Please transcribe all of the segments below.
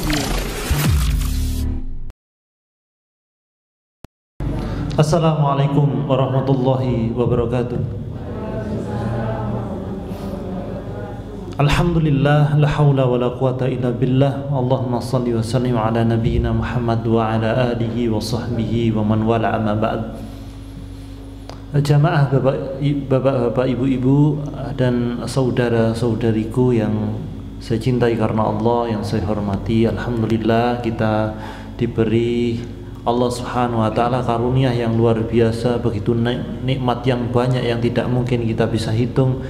Radio. Assalamualaikum warahmatullahi wabarakatuh. Alhamdulillah, la haula wa la quwata illa billah. Allahumma salli wa sallim ala nabiyyina Muhammad wa ala alihi wa sahbihi wa man wala, amma ba'd. Jamaah bapak-bapak, ibu-ibu dan saudara-saudariku yang saya cintai karena Allah, yang saya hormati. Alhamdulillah kita diberi Allah Subhanahu wa taala karunia yang luar biasa, begitu nikmat yang banyak yang tidak mungkin kita bisa hitung,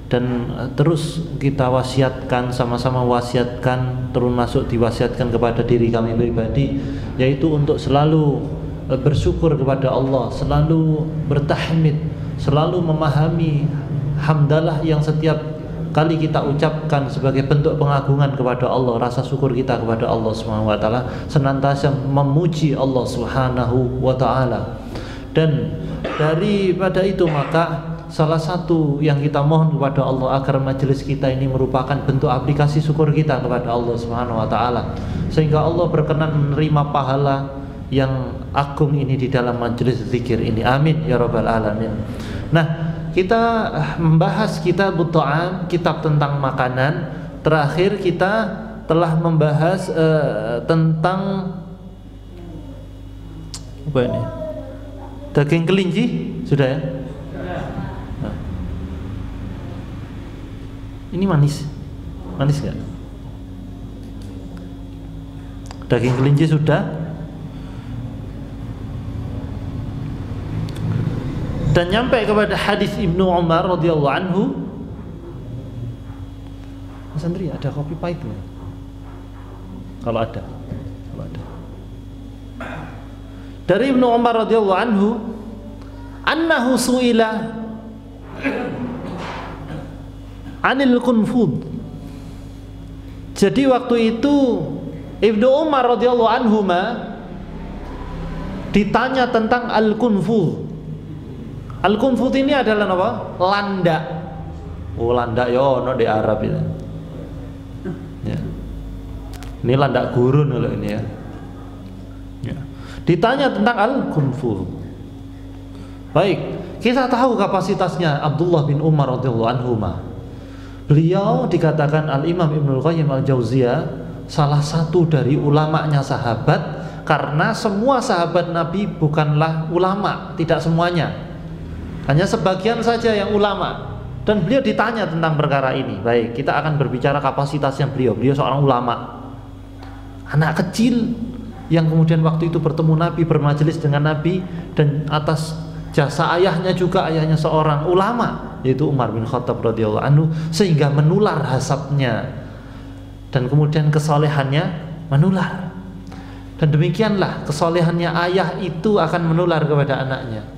dan terus kita wasiatkan, sama-sama wasiatkan, termasuk diwasiatkan kepada diri kami pribadi, yaitu untuk selalu bersyukur kepada Allah, selalu bertahmid, selalu memahami hamdalah yang setiap kali kita ucapkan sebagai bentuk pengagungan kepada Allah, rasa syukur kita kepada Allah Subhanahu wa taala, senantiasa memuji Allah Subhanahu wa taala. Dan daripada itu maka salah satu yang kita mohon kepada Allah agar majelis kita ini merupakan bentuk aplikasi syukur kita kepada Allah Subhanahu wa taala, sehingga Allah berkenan menerima pahala yang agung ini di dalam majelis zikir ini. Amin ya rabbal alamin. Nah, kita membahas kitab Ta'am, kitab tentang makanan. Terakhir kita telah membahas tentang apa ini? Daging kelinci, sudah ya? Nah. Ini manis gak? Daging kelinci sudah. Dan nyampe kepada hadis Ibnu Umar radhiyallahu anhu. Mas Andri, ada kopi pahit nggak? Kalau ada. Dari Ibnu Umar radhiyallahu anhu, annahu su'ila anil kunfud. Jadi waktu itu Ibnu Umar radhiyallahu anhu ditanya tentang al-kunfud. Al-kunfud ini adalah apa? Landak. Oh, landak yo ono di Arab itu. Ya. Ini landak gurun loh ini ya. Ya. Ditanya tentang al-kunfud. Baik, kita tahu kapasitasnya Abdullah bin Umar radhiyallahu anhu. Beliau dikatakan Al-Imam Ibnul Qayyim Al-Jauziyah salah satu dari ulamanya sahabat, karena semua sahabat Nabi bukanlah ulama, tidak semuanya. Hanya sebagian saja yang ulama. Dan beliau ditanya tentang perkara ini. Baik, kita akan berbicara kapasitasnya beliau. Beliau seorang ulama, anak kecil yang kemudian waktu itu bertemu Nabi, bermajelis dengan Nabi, dan atas jasa ayahnya juga, ayahnya seorang ulama, yaitu Umar bin Khattab radhiyallahu anhu, sehingga menular hasabnya dan kemudian kesolehannya menular. Dan demikianlah kesolehannya ayah itu akan menular kepada anaknya.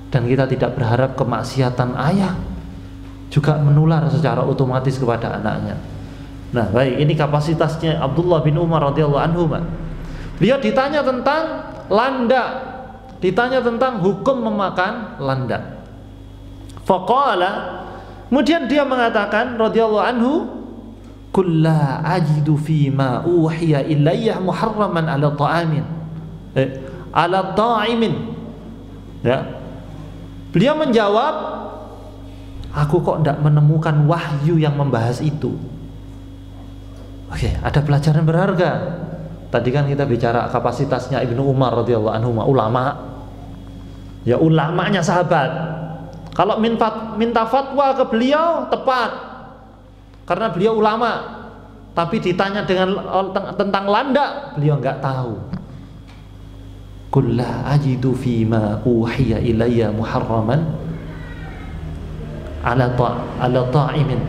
Dan kita tidak berharap kemaksiatan ayah juga menular secara otomatis kepada anaknya. Nah, baik, ini kapasitasnya Abdullah bin Umar radhiyallahu anhu. Beliau ditanya tentang landak, ditanya tentang hukum memakan landak. Faqala, kemudian dia mengatakan radhiyallahu anhu, kulla ajidu fi ma uhiya ilayya muharraman ala ta'amin ala ta'imin. Ya. Beliau menjawab, aku kok tidak menemukan wahyu yang membahas itu. Oke, ada pelajaran berharga. Tadi kan kita bicara kapasitasnya Ibnu Umar radhiyallahu anhu, ulama. Ya, ulamanya sahabat. Kalau minta fatwa ke beliau tepat, karena beliau ulama. Tapi ditanya tentang landak, beliau enggak tahu. Qul la ajidu fima uhiya ilayya muharraman ala ta'imin.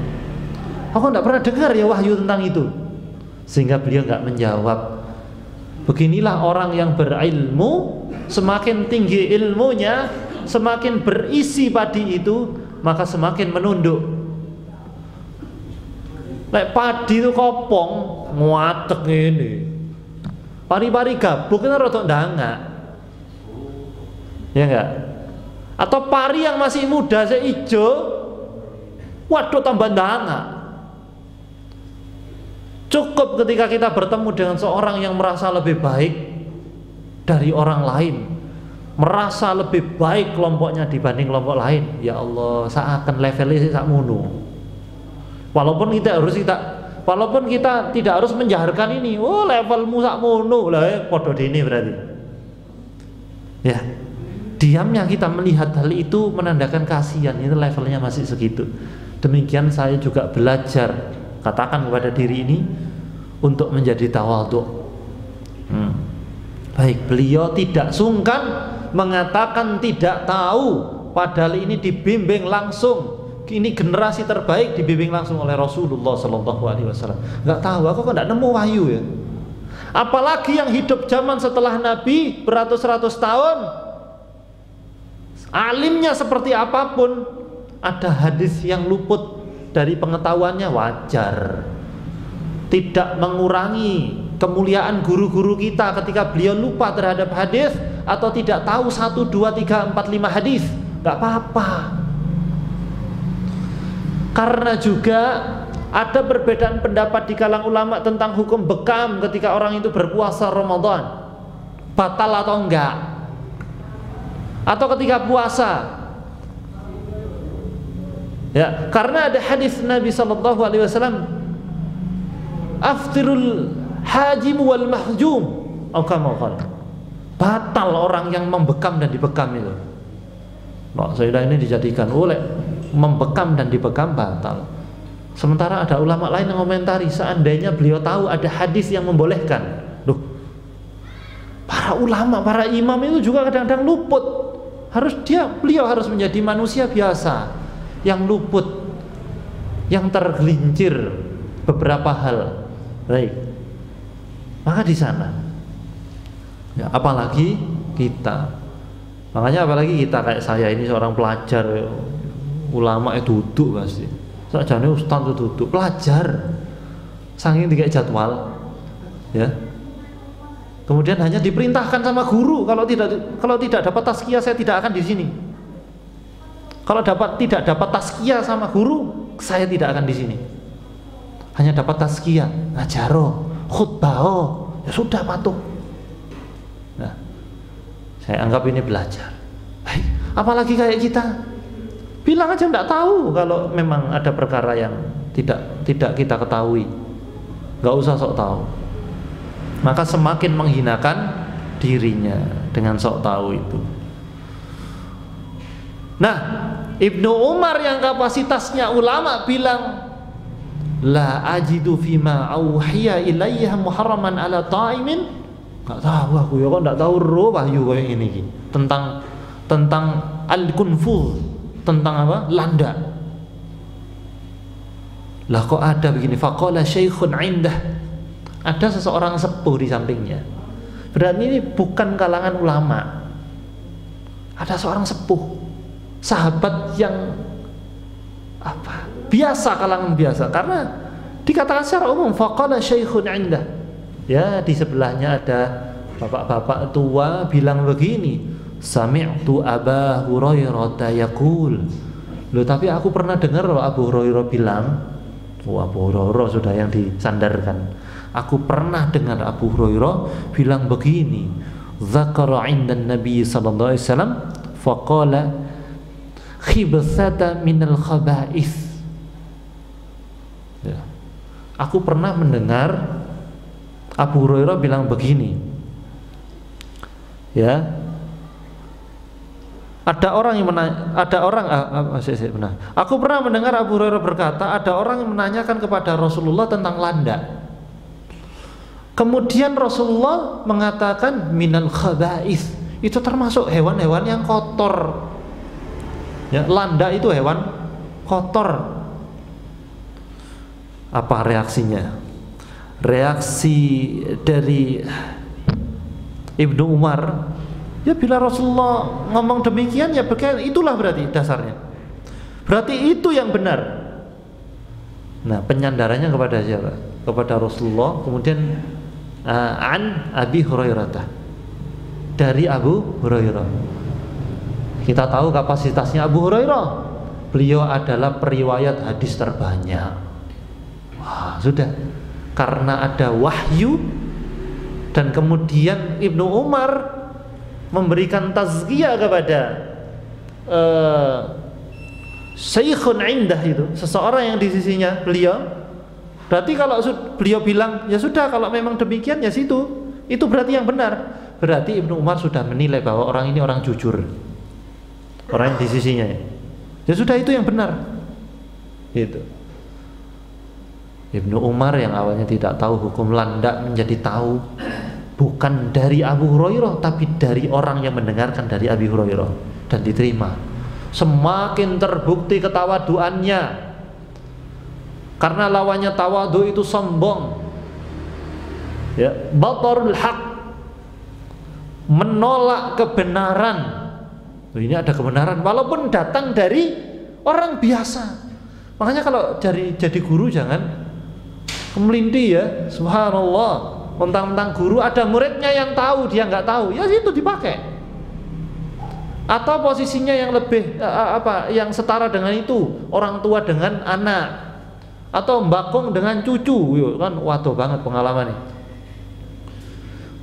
Aku tidak pernah dengar ya wahyu tentang itu. Sehingga beliau enggak menjawab. Beginilah orang yang berilmu, semakin tinggi ilmunya, semakin berisi padi itu, maka semakin menunduk. Lek padi itu kopong, nguatek ini. Pari-pari gabuk itu rada ndangak. Ya enggak? Atau pari yang masih muda, seijo, waduh tambah ndangak. Cukup ketika kita bertemu dengan seorang yang merasa lebih baik dari orang lain, merasa lebih baik kelompoknya dibanding kelompok lain, ya Allah, seakan levelnya sakmono. Walaupun kita tidak harus menjaharkan ini, oh levelmu sakmono lah, podo dini berarti. Ya, diamnya kita melihat hal itu menandakan kasihan, itu levelnya masih segitu. Demikian saya juga belajar, katakan kepada diri ini untuk menjadi tawadhu. Baik, beliau tidak sungkan mengatakan tidak tahu, padahal ini dibimbing langsung. Ini generasi terbaik dibimbing langsung oleh Rasulullah Sallallahu Alaihi Wasallam. Nggak tahu, aku kok nggak nemu wahyu ya. Apalagi yang hidup zaman setelah Nabi beratus-ratus tahun, alimnya seperti apapun, ada hadis yang luput dari pengetahuannya, wajar. Tidak mengurangi kemuliaan guru-guru kita ketika beliau lupa terhadap hadis atau tidak tahu 1, 2, 3, 4, 5 hadis, nggak apa-apa. Karena juga ada perbedaan pendapat di kalangan ulama tentang hukum bekam ketika orang itu berpuasa Ramadan, batal atau enggak, atau ketika puasa. Ya, karena ada hadis Nabi Sallallahu Alaihi Wasallam, aftirul hajim wal mahjum, batal orang yang membekam dan dibekam itu. Nah, saya ini dijadikan oleh membekam dan dibekam batal. Sementara ada ulama lain yang komentari, seandainya beliau tahu ada hadis yang membolehkan. Loh, para ulama, para imam itu juga kadang-kadang luput. Beliau harus menjadi manusia biasa yang luput, yang tergelincir beberapa hal. Baik, maka di sana, ya, apalagi kita, makanya apalagi kita kayak saya ini seorang pelajar, ulama itu duduk pasti. Sakjane ustaz itu duduk pelajar, saking tiga jadwal, ya. Kemudian hanya diperintahkan sama guru, kalau tidak dapat tazkiyah saya tidak akan di sini. Kalau tidak dapat tazkiyah sama guru, saya tidak akan di sini. Hanya dapat tazkiyah, ngajaro, khutbah, ya sudah patuh. Nah, saya anggap ini belajar. Baik, apalagi kayak kita, bilang aja nggak tahu kalau memang ada perkara yang tidak kita ketahui, nggak usah sok tahu. Maka semakin menghinakan dirinya dengan sok tahu itu. Nah, Ibnu Umar yang kapasitasnya ulama bilang, la ajidu fima auhiya ilayya muharraman ala ta'imin. Nggak tahu aku ya, kok nggak tahu roh wahyu kayak ini tentang al-kunfuz, tentang apa? Landa. Lah kok ada begini? Faqala syaikhun indah. Ada seseorang sepuh di sampingnya. Berarti ini bukan kalangan ulama. Ada seorang sepuh, sahabat yang apa? Biasa, kalangan biasa. Karena dikatakan secara umum faqala syaikhun indah. Ya, di sebelahnya ada bapak-bapak tua bilang begini, sami'tu Aba Hurairah yaqul. Loh, tapi aku pernah dengar Abu Hurairah bilang, Abu Hurairah sudah yang disandarkan. Aku pernah dengar Abu Hurairah bilang begini, zakara 'indan Nabi sallallahu alaihi wasallam faqala khibsata minal khaba'is. Ya. Aku pernah mendengar Abu Hurairah bilang begini. Ya. Ada orang yang benar. Aku pernah mendengar Abu Hurairah berkata, ada orang yang menanyakan kepada Rasulullah tentang landa. Kemudian Rasulullah mengatakan minal khaba'is, itu termasuk hewan-hewan yang kotor. Ya, landa itu hewan kotor. Apa reaksinya? Reaksi dari Ibnu Umar, ya bila Rasulullah ngomong demikian, ya itulah berarti dasarnya. Berarti itu yang benar. Nah, penyandarannya kepada siapa? Kepada Rasulullah. Kemudian an Abi Hurairah, dari Abu Hurairah. Kita tahu kapasitasnya Abu Hurairah. Beliau adalah periwayat hadis terbanyak. Wah, sudah. karena ada wahyu. Dan kemudian Ibnu Umar memberikan tazkiyah kepada Syekhun indah, itu seseorang yang di sisinya beliau. Berarti kalau beliau bilang ya sudah, kalau memang demikian ya situ, itu berarti yang benar. Berarti Ibnu Umar sudah menilai bahwa orang ini orang jujur, orang yang di sisinya ya sudah, itu yang benar. Itu Ibnu Umar yang awalnya tidak tahu hukum landak menjadi tahu, bukan dari Abu Hurairah tapi dari orang yang mendengarkan dari Abi Hurairah dan diterima. Semakin terbukti ketawaduannya, karena lawannya tawadu itu sombong, ya, batarul haq, menolak kebenaran. Ini ada kebenaran walaupun datang dari orang biasa. Makanya kalau jadi guru jangan kemelinti ya, subhanallah, mentang-mentang guru ada muridnya yang tahu dia nggak tahu, ya itu dipakai. Atau posisinya yang lebih yang setara dengan itu, orang tua dengan anak, atau mbakong dengan cucu, yuk, kan waduh banget pengalaman nih.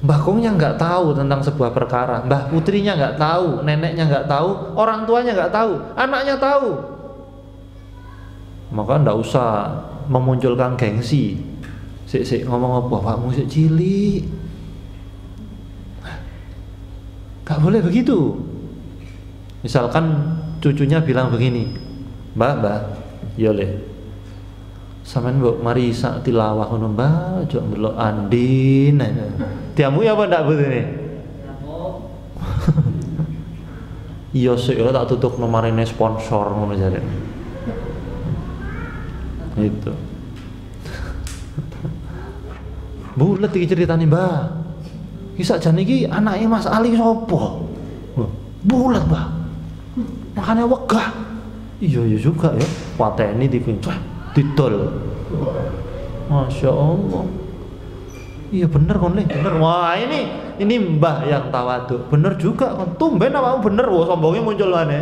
Mbakongnya nggak tahu tentang sebuah perkara, mbah putrinya nggak tahu, neneknya nggak tahu, orang tuanya nggak tahu, anaknya tahu. Maka ndak usah memunculkan gengsi. Sik ngomong apa bapakmu sik cilik. Gak boleh begitu. Misalkan cucunya bilang begini, Mbak, ya le, sampean mbok mari sak tilawah ngono Mbak, jok ndelok Andin. Diamu ya apa ndak betune? Iya sik tak tutuk nomarine sponsor ngono jare. Itu bulet iki ceritane Mbah. Iki sakjane iki anake Mas Ali sapa? Bulet Mbah. Makane wegah. Iya juga ya. Pateni dikuncah didol. Masya Allah. Iya bener kon le, bener. Wah ini Mbah yang tawadhu. Bener juga kon. Tumben awakmu bener, wah sombongnya muncul aneh.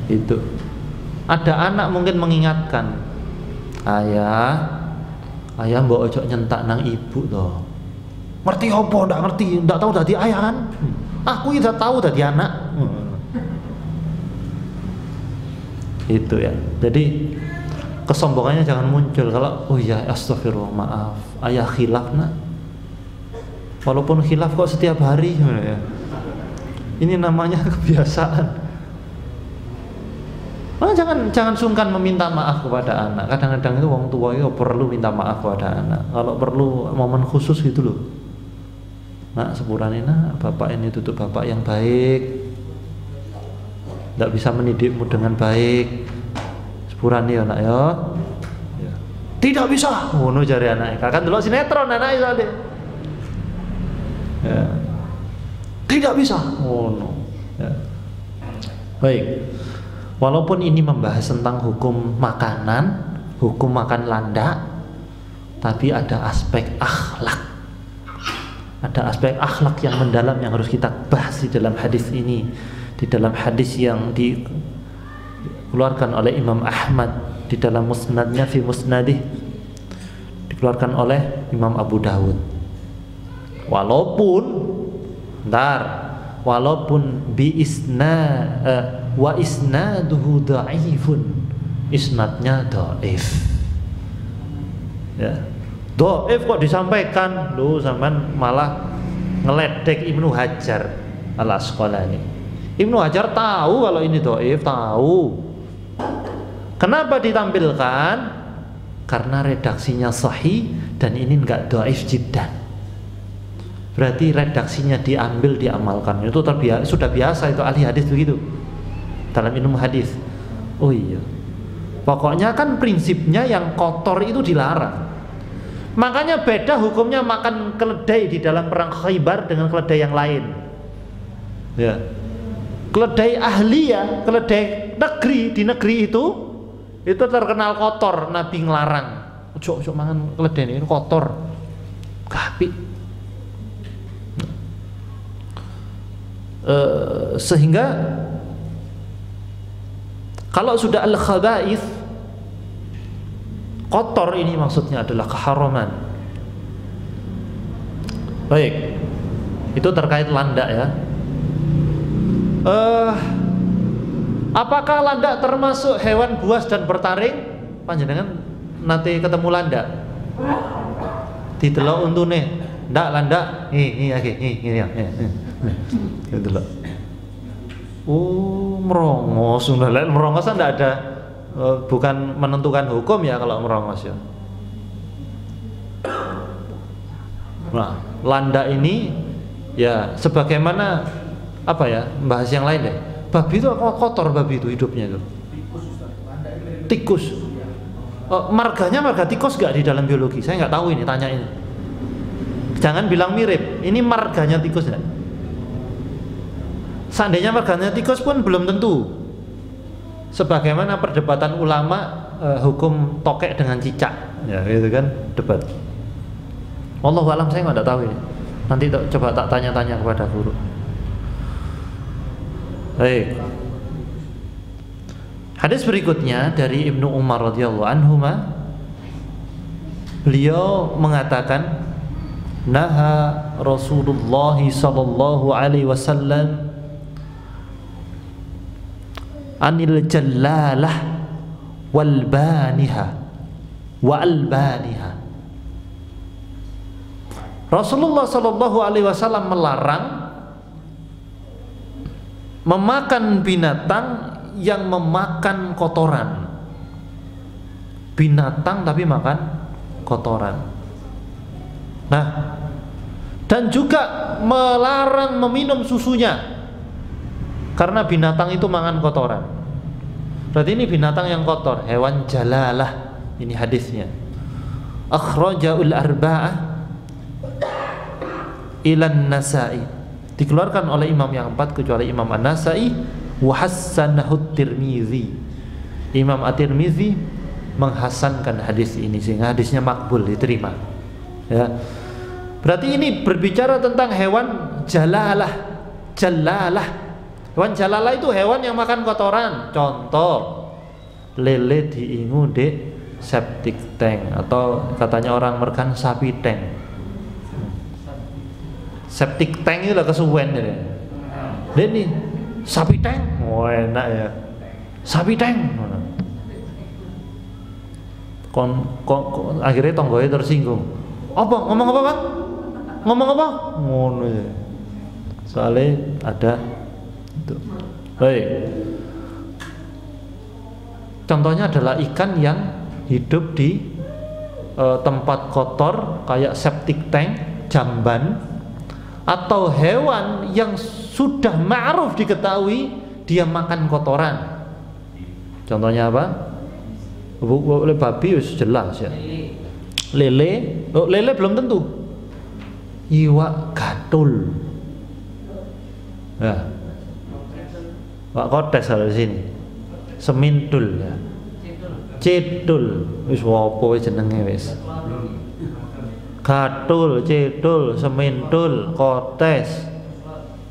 Itu. Ada anak mungkin mengingatkan, ayah mbok ojo nyentak nang ibu toh. Ngerti apa? Ndak ngerti, ndak tahu dadi ayah kan? Aku tidak tahu dadi anak. Itu ya. Jadi kesombongannya jangan muncul. Kalau oh ya astagfirullah maaf, ayah khilaf nak. Walaupun khilaf kok setiap hari ya. Ini namanya kebiasaan. Jangan sungkan meminta maaf kepada anak. Kadang-kadang itu orang tua itu perlu minta maaf kepada anak. Kalau perlu momen khusus gitu loh. Nak sepurane nak, bapak ini tutup bapak yang baik. Tidak bisa mendidikmu dengan baik. Sepurane ya nak ya. Tidak bisa. Ngono jare anake. Kan delok sinetron anake soalnya. Ya. Tidak bisa. Ngono. Ya. Baik. Walaupun ini membahas tentang hukum makanan, hukum makan landak, tapi ada aspek akhlak. Ada aspek akhlak yang mendalam yang harus kita bahas di dalam hadis ini. Di dalam hadis yang dikeluarkan oleh Imam Ahmad di dalam musnadnya, fi musnadih, dikeluarkan oleh Imam Abu Dawud. Walaupun wa isnaduhu dhaifun, isnadnya dhaif. Ya. Dhaif kok disampaikan, lu sampean malah ngeledek Ibnu Hajar Al-Asqalani. Ibnu Hajar tahu kalau ini dhaif, tahu. Kenapa ditampilkan? Karena redaksinya sahih dan ini enggak dhaif jiddan. Berarti redaksinya diambil, diamalkan. Itu sudah biasa, itu ahli hadis begitu dalam ilmu hadis. Oh iya, pokoknya kan prinsipnya yang kotor itu dilarang. Makanya beda hukumnya makan keledai di dalam perang Khaybar dengan keledai yang lain. Ya, keledai ahli ya, keledai negeri, di negeri itu terkenal kotor. Nabi ngelarang, ojo mangan keledai ini kotor, kapi. Sehingga kalau sudah al-khaba'ith kotor ini maksudnya adalah keharaman. Baik, itu terkait landak ya. Apakah landak termasuk hewan buas dan bertaring? Panjenengan nanti ketemu landak didelok untune, ndak landak, ini ya. Didelok. Oh, merongos. Merongos kan ndak ada, bukan menentukan hukum ya kalau merongos ya. Nah, landak ini ya sebagaimana apa ya, bahas yang lain deh. Babi itu kotor, babi itu hidupnya itu. Tikus. Marganya marga tikus gak di dalam biologi? Saya nggak tahu ini, tanya ini. Jangan bilang mirip. Ini marganya tikus gak? Seandainya marganya tikus pun belum tentu. Sebagaimana perdebatan ulama hukum tokek dengan cicak, ya gitu kan, debat. Wallahu alam, saya nggak tahu ini. Nanti coba tak tanya-tanya kepada guru. Baik. Hadis berikutnya dari Ibnu Umar radhiyallahu anhuma, beliau mengatakan, naha Rasulullah sallallahu alaihi wasallam anil jallalah wal baniha wa albaniha. Rasulullah sallallahu alaihi wasallam melarang memakan binatang yang memakan kotoran. Binatang tapi makan kotoran. Nah, dan juga melarang meminum susunya karena binatang itu makan kotoran. Berarti ini binatang yang kotor, hewan jalalah. Ini hadisnya. Akhrajaul arba'ah ilan Nasa'i, dikeluarkan oleh imam yang 4 kecuali Imam An-Nasa'i, wa hassanahu Tirmizi. Imam At-Tirmizi menghasankan hadis ini sehingga hadisnya makbul, diterima. Ya. Berarti ini berbicara tentang hewan jalalah. Jalalah. Hewan jalalah itu hewan yang makan kotoran. Contoh, lele diingu di septic tank, atau katanya orang Merkan sapi tank. Septic tank itu lah kesuwen ya. Dan nih sapi tank, oh enak ya. Sapi tank. Akhirnya tonggonya tersinggung. Apa? Ngomong apa, Bang? Ngomong apa? Ngono ya. Soalnya ada itu. Baik. Contohnya adalah ikan yang hidup di tempat kotor kayak septic tank, jamban, atau hewan yang sudah ma'ruf diketahui dia makan kotoran. Contohnya apa? Babi jelas ya. Lele, lele belum tentu. Iwak gatul. Ya. Wak kotes ada di sini. Semintul ya. Cedul. Wis wopo jenenge wis. Gatul, cedul, semintul, kotes,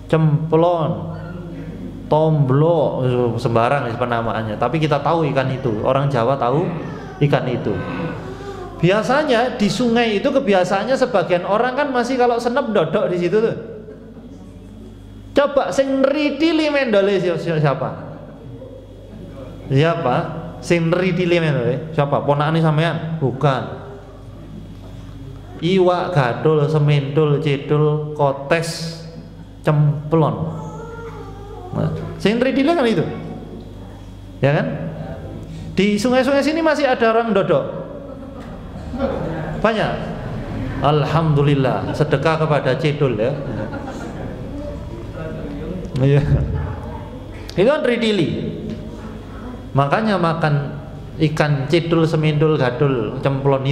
cemplon, tomblo, sembarang penamaannya. Tapi kita tahu ikan itu. Orang Jawa tahu ikan itu. Biasanya di sungai itu kebiasaannya sebagian orang kan masih kalau senep dodok di situ tuh. Coba sing nridili mendole siapa? Siapa? Sing nridili mendole siapa? Ponakane sampean? Bukan. Iwak, gadul, semintul, cedul, kotes, cemplon. Nah, sing nridili kan itu. Ya kan? Di sungai-sungai sini masih ada orang dodok. Banyak. Alhamdulillah, sedekah kepada cedul ya. Iya. Itu kan ridili. Makanya makan ikan cedul, semindul, gadul, cemplon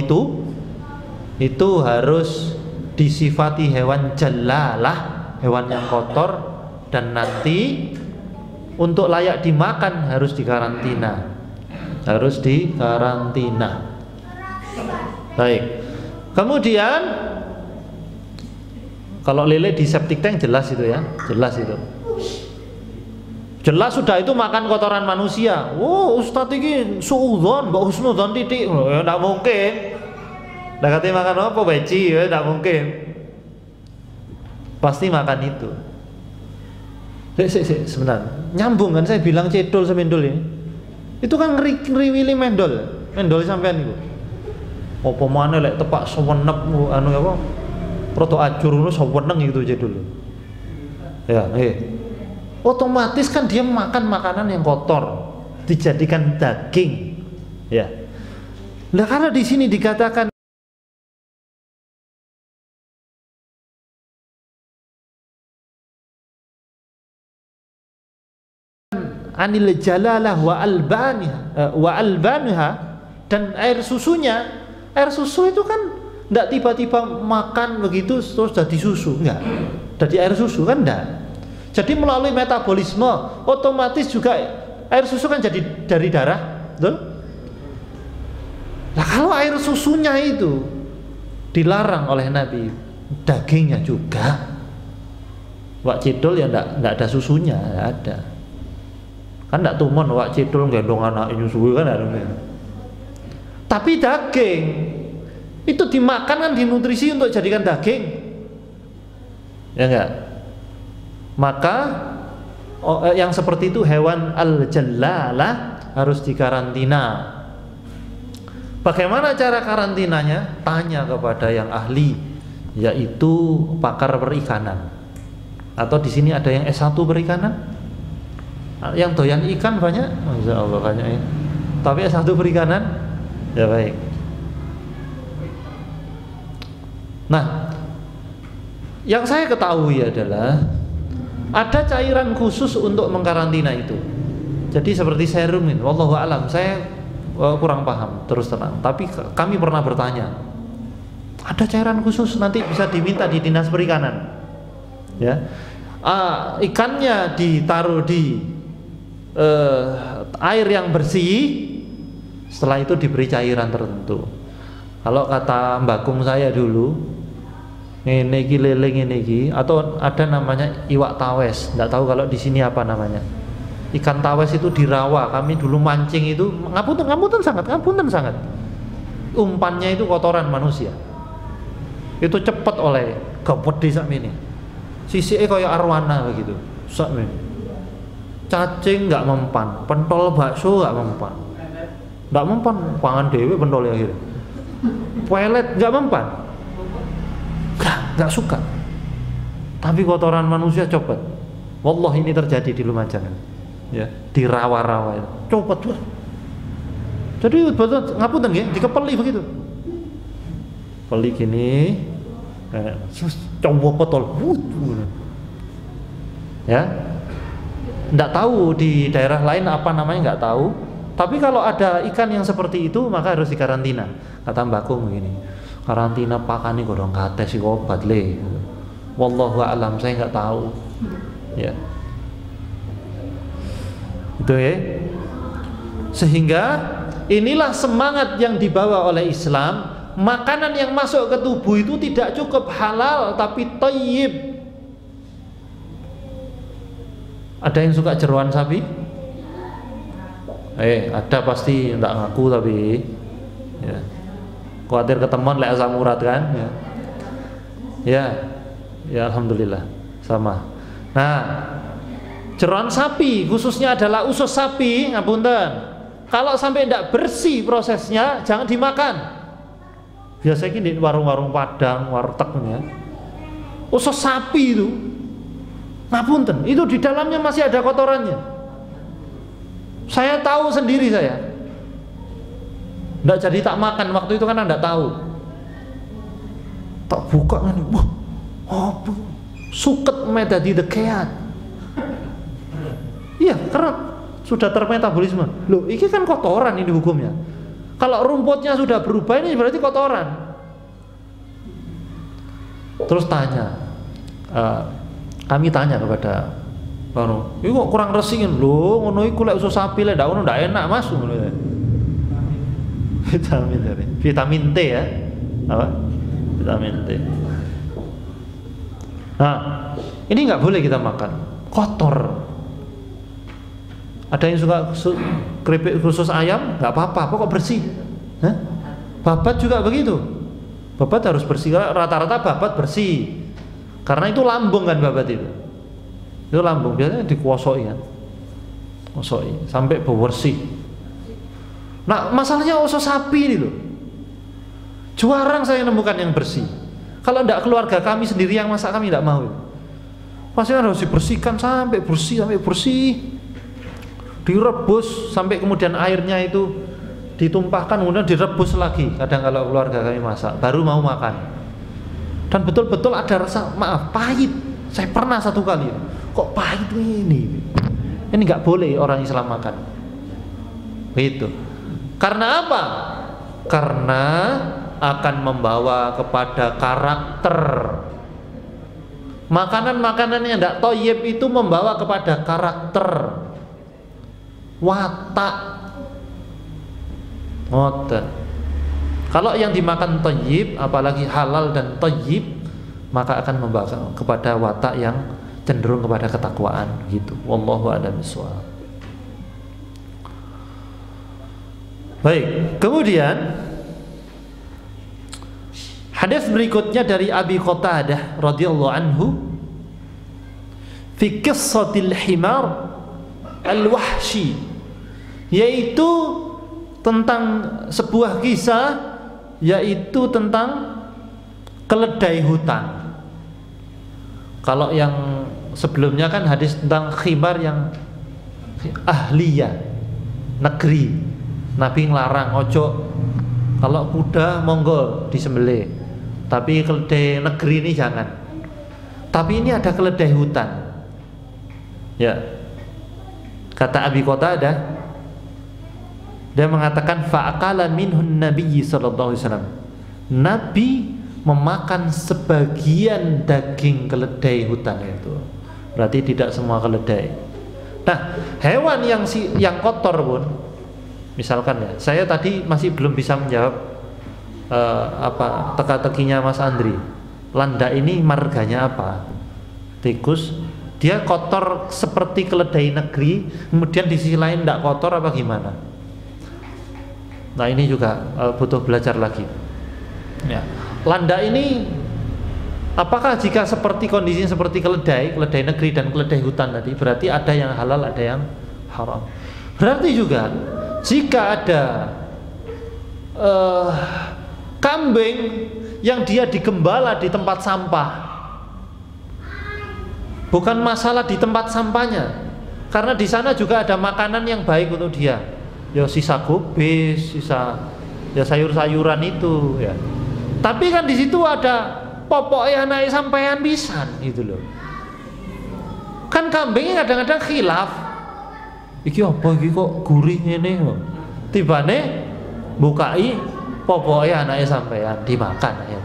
itu harus disifati hewan jalalah, hewan yang kotor, dan nanti untuk layak dimakan harus dikarantina. Harus dikarantina. Baik. Kemudian kalau lele di septic tank jelas itu ya, jelas itu. Jelas sudah itu makan kotoran manusia. Oh, ustadz ini suudzon, mbak husnudzon titik. Ya enggak mungkin. Ndak katanya makan apa beci, ya enggak mungkin. Pasti makan itu. Sebentar. Nyambung kan saya bilang cedol semendol ini. Itu kan ngriwili mendol. Mendol sampean niku. Apa maneh lek tepak sewenep anu apa? Roto ajur ngono seweneng itu cedol. Ya, otomatis kan dia makan makanan yang kotor, dijadikan daging, ya. Nah karena di sini dikatakan anil jalalah wa albanha dan air susunya, air susu itu kan tidak tiba-tiba makan begitu terus jadi susu, enggak. Jadi air susu kan enggak. Jadi melalui metabolisme otomatis juga air susu kan jadi dari darah, betul? Nah kalau air susunya itu dilarang oleh Nabi, dagingnya juga. Wak cidul ya enggak ada susunya, enggak ada. Kan enggak tumon wak cidul gendong anak nyusui kan ada. Tapi daging itu dimakan kan dinutrisi untuk jadikan daging. Ya enggak? Maka yang seperti itu hewan al-jallalah harus dikarantina. Bagaimana cara karantinanya? Tanya kepada yang ahli, yaitu pakar perikanan. Atau di sini ada yang S1 perikanan? Yang doyan ikan banyak? Masya Allah banyak ya. Tapi S1 perikanan? Ya baik. Nah, yang saya ketahui adalah ada cairan khusus untuk mengkarantina itu. Jadi seperti serum ini, wallahu alam, saya kurang paham terus terang. Tapi kami pernah bertanya, ada cairan khusus nanti bisa diminta di dinas perikanan. Ya, ikannya ditaruh di air yang bersih, setelah itu diberi cairan tertentu. Kalau kata mbakung saya dulu, ini leleng ini atau ada namanya iwak tawes, nggak tahu kalau di sini apa namanya. Ikan tawes itu di rawa, kami dulu mancing itu ngapunten sangat. Umpannya itu kotoran manusia. Itu cepat oleh gawede sak mene. Sisike kaya arwana begitu. Sak mene. Cacing nggak mempan, pentol bakso nggak mempan. Nggak mempan, pangan dewe pentol ya akhirnya. Pelet nggak mempan. Nggak suka. Tapi kotoran manusia copot. Wallah ini terjadi di Lumajang. Ya, di rawa-rawa itu. Copot tuh. Jadi betul ngapunten nggih, dikepeli begitu. Peli gini. Coba potol. Ya. Nggak tahu di daerah lain apa namanya, nggak tahu. Tapi kalau ada ikan yang seperti itu maka harus dikarantina. Kata mbakku begini, karantina pakani godong kate si obat le. Wallahu a'lam, saya nggak tahu. Ya. Itu ya. Sehingga inilah semangat yang dibawa oleh Islam. Makanan yang masuk ke tubuh itu tidak cukup halal tapi thayyib. Ada yang suka jeroan sapi? Ada pasti enggak ngaku tapi ya. Khawatir ketemuan lek asam urat kan ya. Ya alhamdulillah sama. Nah, jeroan sapi khususnya adalah usus sapi, ngapunten. Kalau sampai enggak bersih prosesnya jangan dimakan. Biasanya di warung-warung Padang, warteg ya. Usus sapi itu ngapunten, itu di dalamnya masih ada kotorannya. Saya tahu sendiri saya. Nggak jadi tak makan waktu itu karena nggak tahu. Tak buka kan, wah, apa? Suket medadi dekeat. Iya, karena sudah termetabolisme. Loh, ini kan kotoran ini hukumnya. Kalau rumputnya sudah berubah ini berarti kotoran. Terus tanya. Kami tanya kepada ngono, "Iku kok kurang resik lho, ngono iku lek usus sapi lek ndak ngono ndak enak, Mas." Ngono ya. Vitamin T ya. Apa? Vitamin T. Nah, ini nggak boleh kita makan. Kotor. Ada yang suka keripik khusus ayam, nggak apa-apa, pokok bersih. Hah? Babat juga begitu. Babat harus bersih, rata-rata babat bersih. Karena itu lambung kan babat itu. Itu lambung, biasanya dikuosoi kan. Kuosoi sampai bersih. Nah, masalahnya oso sapi ini loh. Jarang saya nemukan yang bersih. Kalau tidak keluarga kami sendiri yang masak, kami tidak mau. Pasti harus dibersihkan sampai bersih, direbus sampai kemudian airnya itu ditumpahkan, kemudian direbus lagi. Kadang kalau keluarga kami masak, baru mau makan. Dan betul-betul ada rasa pahit. Saya pernah satu kali, kok pahit ini? Ini nggak boleh orang Islam makan. Begitu. Karena apa? Karena akan membawa kepada karakter. Makanan-makanan yang tidak thayyib itu membawa kepada karakter, watak. Ngoten. Kalau yang dimakan thayyib, apalagi halal dan thayyib, maka akan membawa kepada watak yang cenderung kepada ketakwaan gitu. Wallahu a'lam bishawab. Baik, kemudian hadis berikutnya dari Abi Qatadah radhiyallahu anhu, fi qissatil himar al-wahshi, yaitu tentang sebuah kisah, yaitu tentang keledai hutan. Kalau yang sebelumnya kan hadis tentang khimar yang ahliyah, negeri. Nabi ngelarang ojo kalau kuda monggo disembelih, tapi keledai negeri ini jangan. Tapi ini ada keledai hutan. Ya. Kata Abi Qatadah, dia mengatakan fa'akala minhun nabiyyi sallallahu alaihi wasallam. Nabi memakan sebagian daging keledai hutan itu. Berarti tidak semua keledai. Nah, hewan yang kotor pun, misalkan ya, saya tadi masih belum bisa menjawab teka-tekinya Mas Andri. Landak ini marganya apa? Tikus. Dia kotor seperti keledai negeri, kemudian di sisi lain tidak kotor apa gimana? Nah, ini juga butuh belajar lagi. Ya. Landak ini apakah jika seperti kondisinya seperti keledai negeri dan keledai hutan tadi, berarti ada yang halal, ada yang haram. Berarti juga jika ada kambing yang dia digembala di tempat sampah, bukan masalah di tempat sampahnya, karena di sana juga ada makanan yang baik untuk dia. Ya sisa kubis, sisa ya sayur-sayuran itu ya. Tapi kan di situ ada popoknya naik sampean pisan gitu loh. Kan kambingnya kadang-kadang khilaf. Iki apa iki kok gurih ngene kok. Tibane bukai popoknya anake sampean dimakan ya.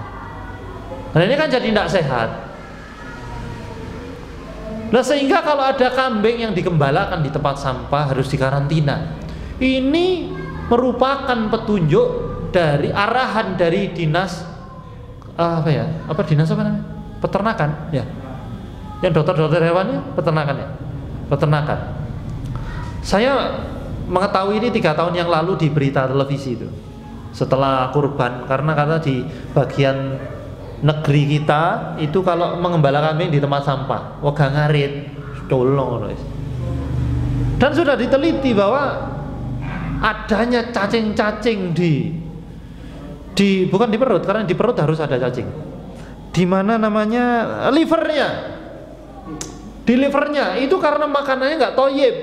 Nah ini kan jadi tidak sehat. Nah sehingga kalau ada kambing yang digembalakan di tempat sampah harus dikarantina. Ini merupakan petunjuk dari arahan dari dinas dinas apa namanya? Peternakan ya. Yang dokter-dokter hewannya peternakan ya. Peternakan. Saya mengetahui ini 3 tahun yang lalu di berita televisi itu. Setelah kurban, karena di bagian negeri kita itu kalau mengembala kambing di tempat sampah, wega ngarit, colong. Dan sudah diteliti bahwa adanya cacing-cacing bukan di perut, karena di perut harus ada cacing. Di mana namanya livernya, di livernya itu karena makanannya nggak thayyib,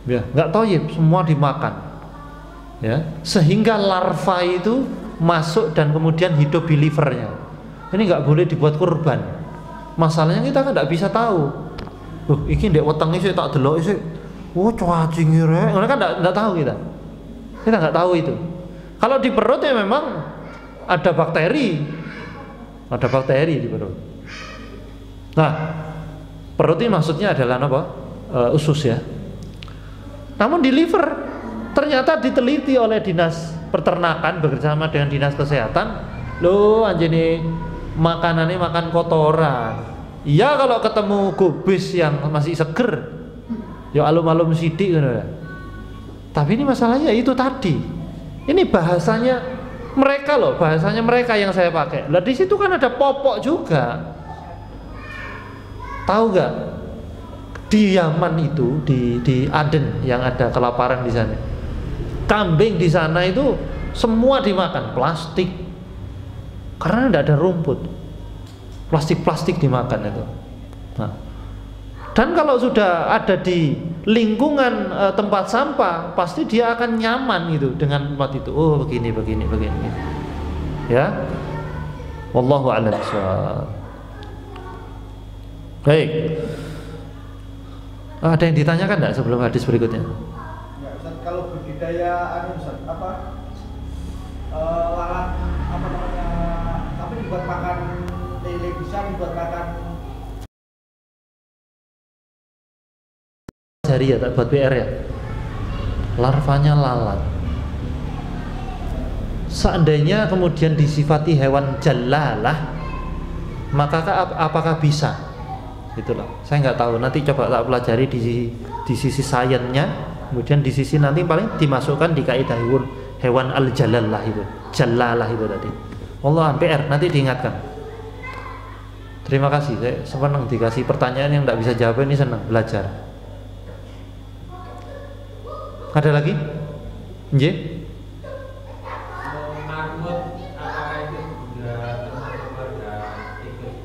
ya nggak thayyib, semua dimakan, ya sehingga larva itu masuk dan kemudian hidup di livernya. Ini nggak boleh dibuat kurban. Masalahnya kita kan nggak bisa tahu. Iki ndek wetenge sik tak delok sik. Cacing rek. Kan nggak tahu kita. Kita nggak tahu itu. Kalau di perut ya memang ada bakteri. Ada bakteri di perut. Nah, perut ini maksudnya adalah apa? Usus ya. Namun di liver ternyata diteliti oleh dinas peternakan bekerjasama dengan dinas kesehatan. Loh, anjene makanannya makan kotoran. Iya kalau ketemu kubis yang masih seger, Ya alum-alum sidik ngono ya. Tapi ini masalahnya itu tadi. Ini bahasanya mereka loh, bahasanya mereka yang saya pakai. Lah di situ kan ada popok juga. Tahu gak? Di Yaman itu, di Aden yang ada kelaparan di sana. Kambing di sana itu semua dimakan plastik. Karena tidak ada rumput. Plastik-plastik dimakan itu. Nah, dan kalau sudah ada di lingkungan tempat sampah, pasti dia akan nyaman gitu dengan tempat itu. Oh begini. Ya, wallahu a'lam bishawab. Baik. Ada yang ditanyakan enggak sebelum hadis berikutnya? Ya, Ustaz, kalau budidaya Ustaz, lalat apa namanya? Tapi dibuat makan lele, bisa dibuat makan jari ya, tak buat PR ya. Larvanya lalat. Seandainya kemudian disifati hewan jalalah, maka apakah bisa? Itulah. Saya nggak tahu. Nanti coba tak pelajari di sisi sainsnya. Kemudian di sisi nanti paling dimasukkan di kaidah hewan al-jalalah itu. Jalalah itu tadi. Allah PR nanti diingatkan. Terima kasih. Saya senang dikasih pertanyaan yang nggak bisa jawab, ini senang belajar. Ada lagi? Nggih? Marmut apakah itu juga termasuk keluarga tikus?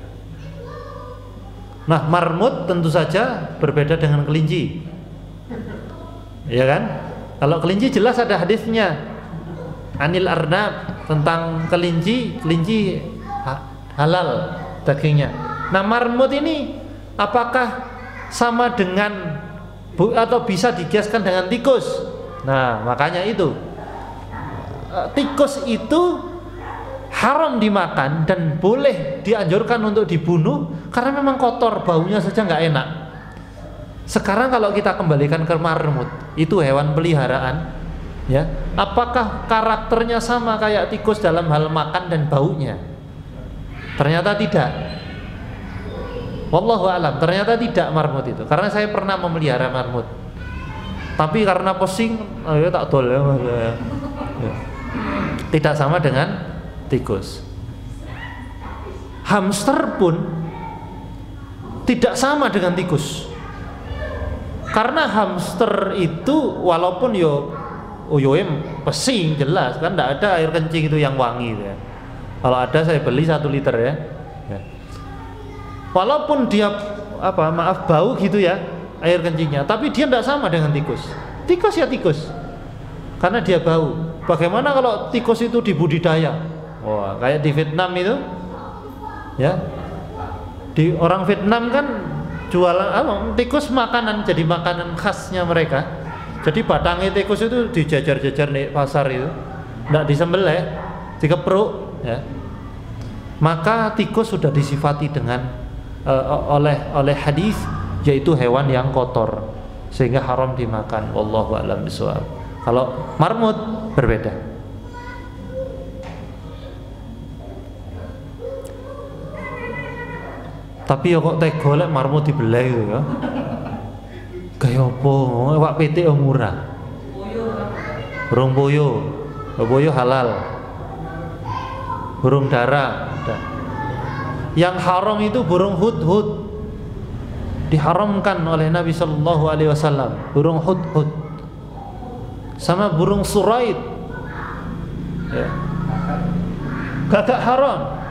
Nah, marmut tentu saja berbeda dengan kelinci. Ya kan? Kalau kelinci jelas ada hadisnya. Anil arnab, tentang kelinci halal dagingnya. Nah, marmut ini apakah sama dengan atau bisa dikiaskan dengan tikus? Nah, makanya itu tikus itu haram dimakan dan boleh dianjurkan untuk dibunuh karena memang kotor, baunya saja nggak enak. Sekarang kalau kita kembalikan ke marmut, itu hewan peliharaan, ya, apakah karakternya sama kayak tikus dalam hal makan dan baunya? Ternyata tidak. Wallahu a'lam, ternyata tidak marmut itu. Karena saya pernah memelihara marmut. Tapi karena pusing, ya tak dol ya. Tidak sama dengan tikus. Hamster pun tidak sama dengan tikus. Karena hamster itu walaupun pesing jelas kan, tidak ada air kencing itu yang wangi ya. Kalau ada saya beli 1 liter ya. Walaupun dia bau gitu ya air kencingnya, tapi dia tidak sama dengan tikus. Tikus ya tikus, karena dia bau. Bagaimana kalau tikus itu dibudidaya? Wah, kayak di Vietnam itu, ya, di orang Vietnam kan jualan tikus makanan, jadi makanan khasnya mereka. Jadi batangnya tikus itu dijajar-jajar di pasar itu, tidak disembelih, dikepruk, ya. Maka tikus sudah disifati dengan oleh hadis, yaitu hewan yang kotor sehingga haram dimakan. Wallahu a'lam bishawab. Kalau marmut berbeda. Tapi ya kok tega lek marmut dibelah itu ya. Kayak apa? Wak pitik murah. Burung boyo halal. Burung dara ada. Yang haram itu burung hudhud, diharamkan oleh Nabi Shallallahu Alaihi Wasallam. Burung hudhud sama burung suraid, ya. Gagak haram.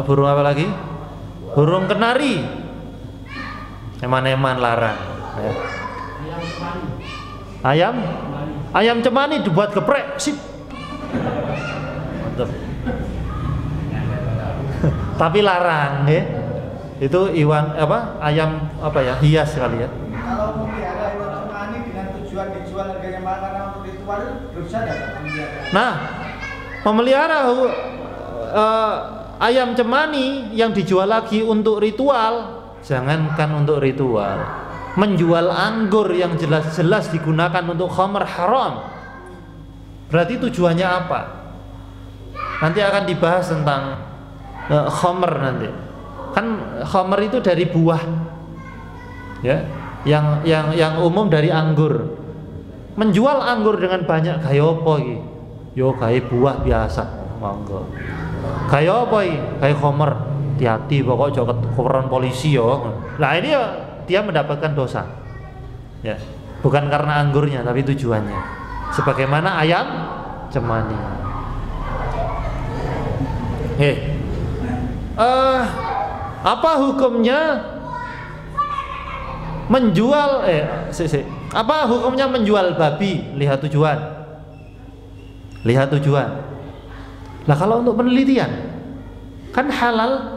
Burung apa lagi? Burung kenari, eman-eman larang, ya. Ayam cemani dibuat geprek, sip. Mantap. Tapi larang ya. Itu ayam hias kali ya. Kalau memelihara hewan cemani dengan tujuan dijual harganya makanan untuk ritual, dosa enggak memelihara? Nah, memelihara ayam cemani yang dijual lagi untuk ritual, jangankan untuk ritual. Menjual anggur yang jelas-jelas digunakan untuk khamr haram. Berarti tujuannya apa? Nanti akan dibahas tentang khamr nanti. Kan khamr itu dari buah, ya, yang umum dari anggur. Menjual anggur dengan banyak gaya apa iki? Yo gaya buah biasa, monggo. Gaya apa iki? Gaya khamr. Hati-hati pokok jok keperan polisi yo. Nah ini dia mendapatkan dosa, ya, bukan karena anggurnya tapi tujuannya. Sebagaimana ayam cemani. Apa hukumnya menjual apa hukumnya menjual babi? Lihat tujuan. Lah kalau untuk penelitian kan halal.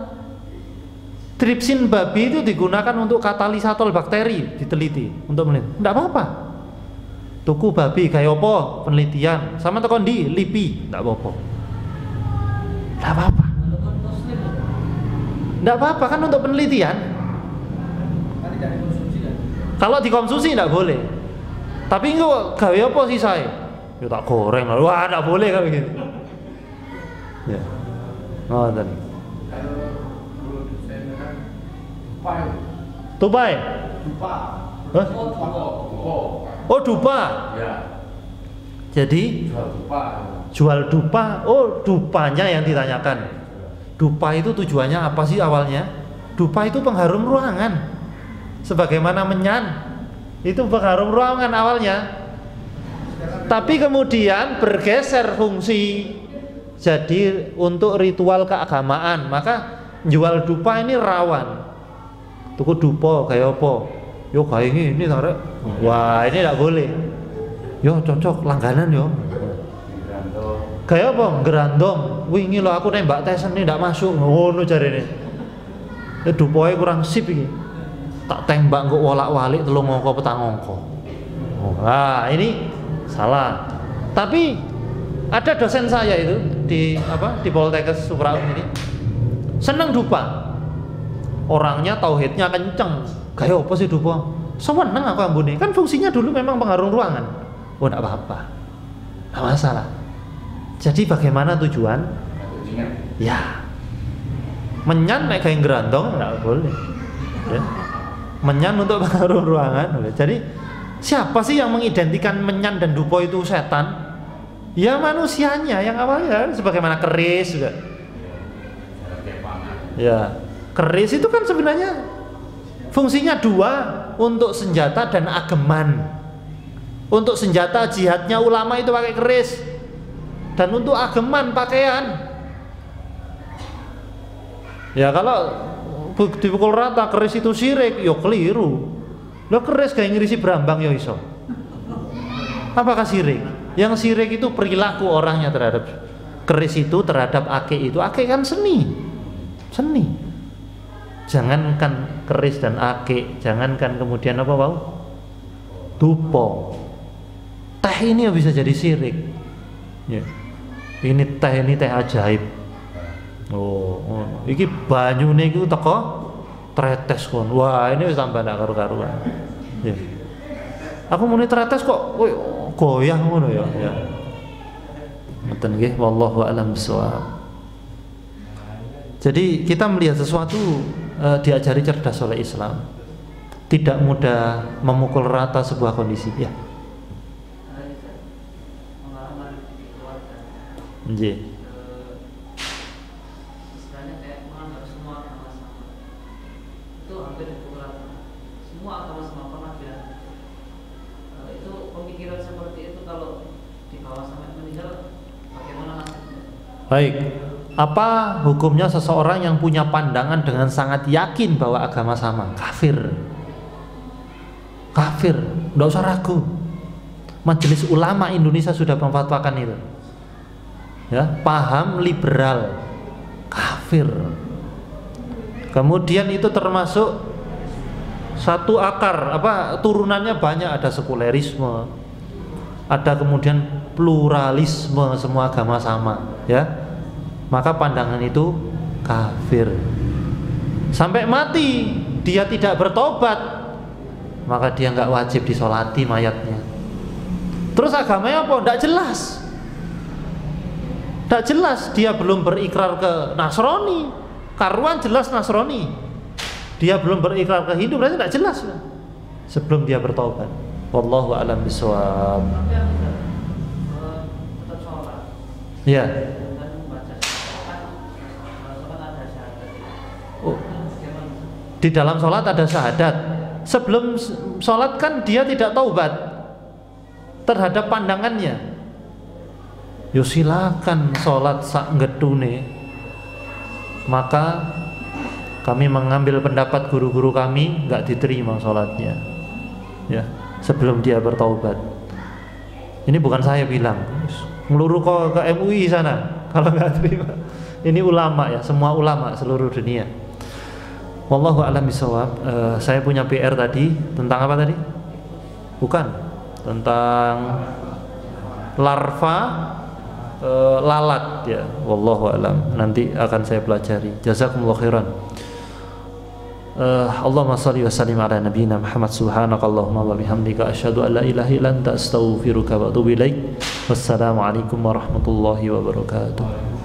Tripsin babi itu digunakan untuk katalisator bakteri, diteliti untuk meneliti. Enggak apa-apa. Tuku babi kayak apa? Penelitian. Sama tekan di LIPI, enggak apa-apa. Enggak apa-apa. Enggak apa-apa kan untuk penelitian. Kalau dikonsumsi enggak boleh. Tapi engko gawe apa sih saya? Ya tak goreng. Wah, enggak boleh kalau gitu. Ya. Ngoten. Tupai? Dupa. Hah? Oh, dupa. Ya. Jadi jual dupa. Oh, dupanya yang ditanyakan. Dupa itu tujuannya apa sih awalnya? Dupa itu pengharum ruangan. Sebagaimana menyan itu pengharum ruangan awalnya. Tapi kemudian bergeser fungsi jadi untuk ritual keagamaan. Maka jual dupa ini rawan. Tuku dupa kayak apa? Yo kayak ini tarik. Wah, ini tidak boleh. Yo cocok langganan yo. Kayak apa? Gerandong. Wingi lo aku nembak Tyson ini tidak masuk. Ngono jarene. Ya dupae kurang sip iki. Tak tembak kok wolak-walik telung angka petang angka. Wah, ini salah. Tapi ada dosen saya itu di Poltekkes Supraun ini. Seneng dupa. Orangnya tauhidnya kenceng. Kayak apa sih dupa? Seneng aku ambune. Kan fungsinya dulu memang pengharum ruangan. Oh, enggak apa-apa. Enggak masalah. Jadi bagaimana tujuan? Ya. Menyan nek gawe gerandong enggak boleh. Ya. Menyan untuk pengharum ruangan. Jadi siapa sih yang mengidentikan menyan dan dupa itu setan? Ya manusianya yang awalnya sebagaimana keris juga. Ya. Keris itu kan sebenarnya fungsinya dua, untuk senjata dan ageman. Untuk senjata jihadnya ulama itu pakai keris, dan untuk ageman pakaian. Ya kalau dipukul rata keris itu syirik, yo keliru. Lo keris kayak ngirisi brambang yo iso. Apakah syirik? Yang syirik itu perilaku orangnya terhadap keris itu, terhadap ake itu. Ake kan seni. Jangankan keris dan ake, jangankan kemudian apa bau? Dupo. Teh ini bisa jadi syirik. Ya. Ini teh ajaib. Oh. Iki banyune iku teko tretes kon. Wah, ini wis tambah ndak karu-karuan. Ya. Aku muni tretes kok goyah ngono ya. Ya. Ngoten nggih, wallahu a'lam bishawab. Jadi kita melihat sesuatu diajari cerdas oleh Islam. Tidak mudah memukul rata sebuah kondisi, ya. Nggih. Istilahnya kayak menganggap semua agama sama. Itu hampir dipukul rata. Semua agama sama pernah bilang. Itu pemikiran seperti itu kalau dibawa sampai meninggal, bagaimana nasibnya? Baik. Apa hukumnya seseorang yang punya pandangan dengan sangat yakin bahwa agama sama? Kafir, nggak usah ragu. Majelis Ulama Indonesia sudah memfatwakan itu. Ya, paham liberal, kafir. Kemudian itu termasuk satu akar, turunannya banyak, ada sekulerisme, ada kemudian pluralisme, semua agama sama, ya. Maka pandangan itu kafir. Sampai mati dia tidak bertobat, maka dia nggak wajib disolati mayatnya. Terus agamanya apa? Nggak jelas. Dia belum berikrar ke Nasrani, karuan jelas Nasrani, dia belum berikrar ke Hindu, berarti tidak jelas sebelum dia bertobat. Wallahu a'lam bishawab. Tapi yang tidak tetap sholat Ya. dan membaca sholat ada syahadat. Oh, Bagaimana? di dalam sholat ada syahadat. Sebelum sholat kan dia tidak taubat terhadap pandangannya. Yo silakan sholat sak gedune. Maka kami mengambil pendapat guru-guru kami, nggak diterima sholatnya. Ya, sebelum dia bertaubat. Ini bukan saya bilang, ngeluru ke MUI sana kalau nggak terima. Ini ulama ya, semua ulama seluruh dunia. Wallahu a'lam bishawab. Saya punya PR tadi tentang apa tadi? Bukan tentang larva lalat ya. Wallahu a'lam. Nanti akan saya pelajari. Jazakumullahu khairan. Allahumma shalli wa sallim ala nabiyyina Muhammad. Subhanakallahumma wa bihamdika asyhadu an la ilaha illa anta astaghfiruka wa atubu ilaik. Wassalamu alaikum warahmatullahi wabarakatuh.